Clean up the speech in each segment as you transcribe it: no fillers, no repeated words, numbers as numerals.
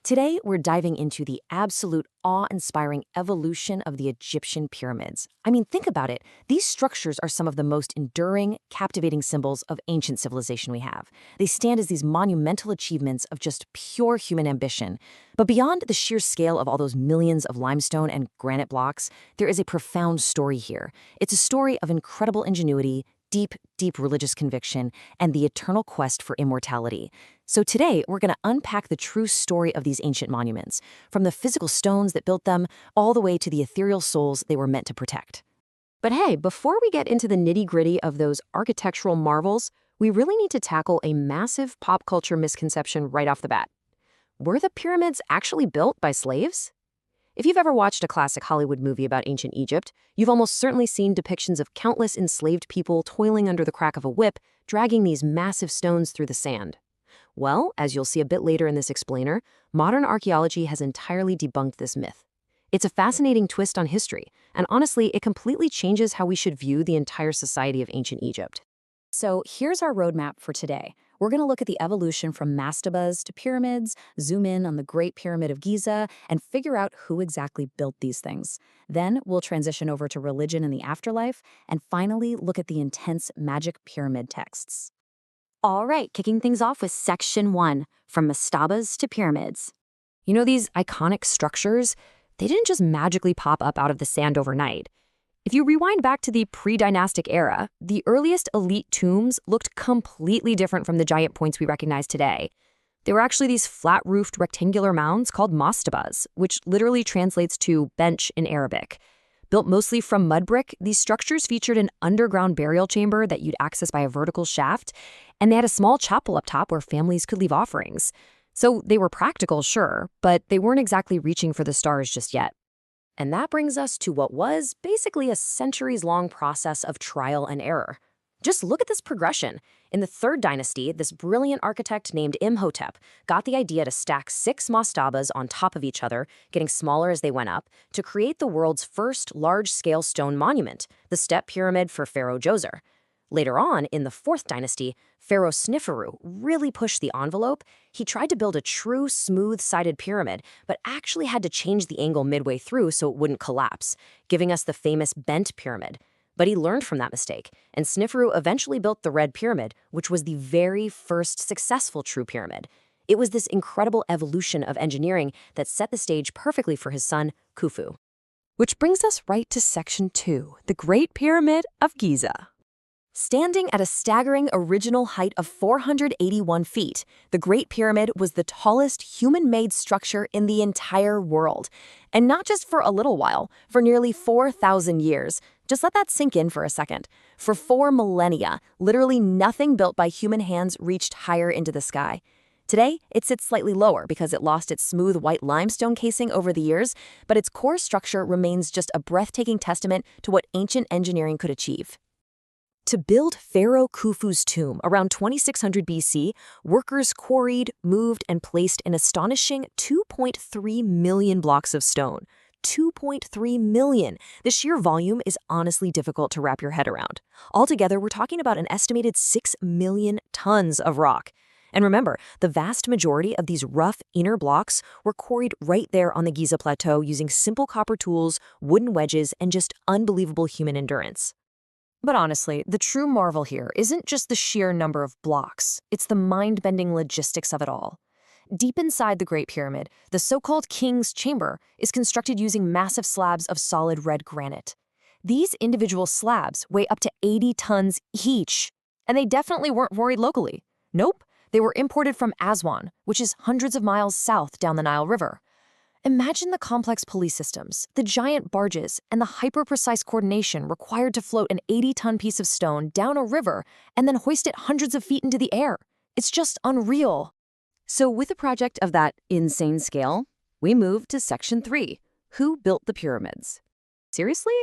Today, we're diving into the absolute awe-inspiring evolution of the Egyptian pyramids. I mean, think about it. These structures are some of the most enduring, captivating symbols of ancient civilization we have. They stand as these monumental achievements of just pure human ambition. But beyond the sheer scale of all those millions of limestone and granite blocks, there is a profound story here. It's a story of incredible ingenuity, deep religious conviction, and the eternal quest for immortality. So today, we're going to unpack the true story of these ancient monuments, from the physical stones that built them, all the way to the ethereal souls they were meant to protect. But hey, before we get into the nitty-gritty of those architectural marvels, we really need to tackle a massive pop culture misconception right off the bat. Were the pyramids actually built by slaves? If you've ever watched a classic Hollywood movie about ancient Egypt, you've almost certainly seen depictions of countless enslaved people toiling under the crack of a whip, dragging these massive stones through the sand. Well, as you'll see a bit later in this explainer, modern archaeology has entirely debunked this myth. It's a fascinating twist on history, and honestly, it completely changes how we should view the entire society of ancient Egypt. So here's our roadmap for today. We're going to look at the evolution from mastabas to pyramids, zoom in on the Great Pyramid of Giza, and figure out who exactly built these things. Then we'll transition over to religion and the afterlife, and finally look at the intense magic pyramid texts. All right, kicking things off with Section 1, from mastabas to pyramids. You know, these iconic structures, they didn't just magically pop up out of the sand overnight. If you rewind back to the pre-dynastic era, the earliest elite tombs looked completely different from the giant points we recognize today. They were actually these flat-roofed rectangular mounds called mastabas, which literally translates to bench in Arabic. Built mostly from mud brick, these structures featured an underground burial chamber that you'd access by a vertical shaft, and they had a small chapel up top where families could leave offerings. So they were practical, sure, but they weren't exactly reaching for the stars just yet. And that brings us to what was basically a centuries-long process of trial and error. Just look at this progression. In the Third Dynasty, this brilliant architect named Imhotep got the idea to stack 6 mastabas on top of each other, getting smaller as they went up, to create the world's first large-scale stone monument, the Step Pyramid for Pharaoh Djoser. Later on, in the Fourth Dynasty, Pharaoh Sneferu really pushed the envelope. He tried to build a true smooth-sided pyramid, but actually had to change the angle midway through so it wouldn't collapse, giving us the famous bent pyramid. But he learned from that mistake, and Sneferu eventually built the Red Pyramid, which was the very first successful true pyramid. It was this incredible evolution of engineering that set the stage perfectly for his son, Khufu. Which brings us right to Section 2, the Great Pyramid of Giza. Standing at a staggering original height of 481 feet, the Great Pyramid was the tallest human-made structure in the entire world. And not just for a little while, for nearly 4,000 years. Just let that sink in for a second. For 4 millennia, literally nothing built by human hands reached higher into the sky. Today, it sits slightly lower because it lost its smooth white limestone casing over the years, but its core structure remains just a breathtaking testament to what ancient engineering could achieve. To build Pharaoh Khufu's tomb around 2600 BC, workers quarried, moved, and placed an astonishing 2.3 million blocks of stone. 2.3 million! The sheer volume is honestly difficult to wrap your head around. Altogether, we're talking about an estimated 6 million tons of rock. And remember, the vast majority of these rough inner blocks were quarried right there on the Giza Plateau using simple copper tools, wooden wedges, and just unbelievable human endurance. But honestly, the true marvel here isn't just the sheer number of blocks, it's the mind-bending logistics of it all. Deep inside the Great Pyramid, the so-called King's Chamber is constructed using massive slabs of solid red granite. These individual slabs weigh up to 80 tons each, and they definitely weren't quarried locally. Nope, they were imported from Aswan, which is hundreds of miles south down the Nile River. Imagine the complex pulley systems, the giant barges, and the hyper-precise coordination required to float an 80-ton piece of stone down a river and then hoist it hundreds of feet into the air. It's just unreal. So with a project of that insane scale, we move to Section 3, who built the pyramids? Seriously?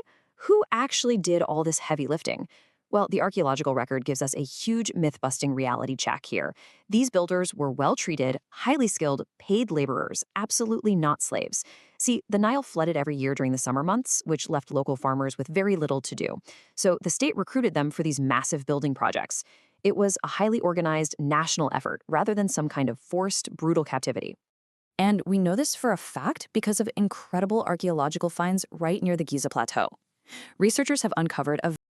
Who actually did all this heavy lifting? Well, the archaeological record gives us a huge myth-busting reality check here. These builders were well-treated, highly skilled, paid laborers, absolutely not slaves. See, the Nile flooded every year during the summer months, which left local farmers with very little to do. So the state recruited them for these massive building projects. It was a highly organized national effort rather than some kind of forced, brutal captivity. And we know this for a fact because of incredible archaeological finds right near the Giza Plateau. Researchers have uncovered a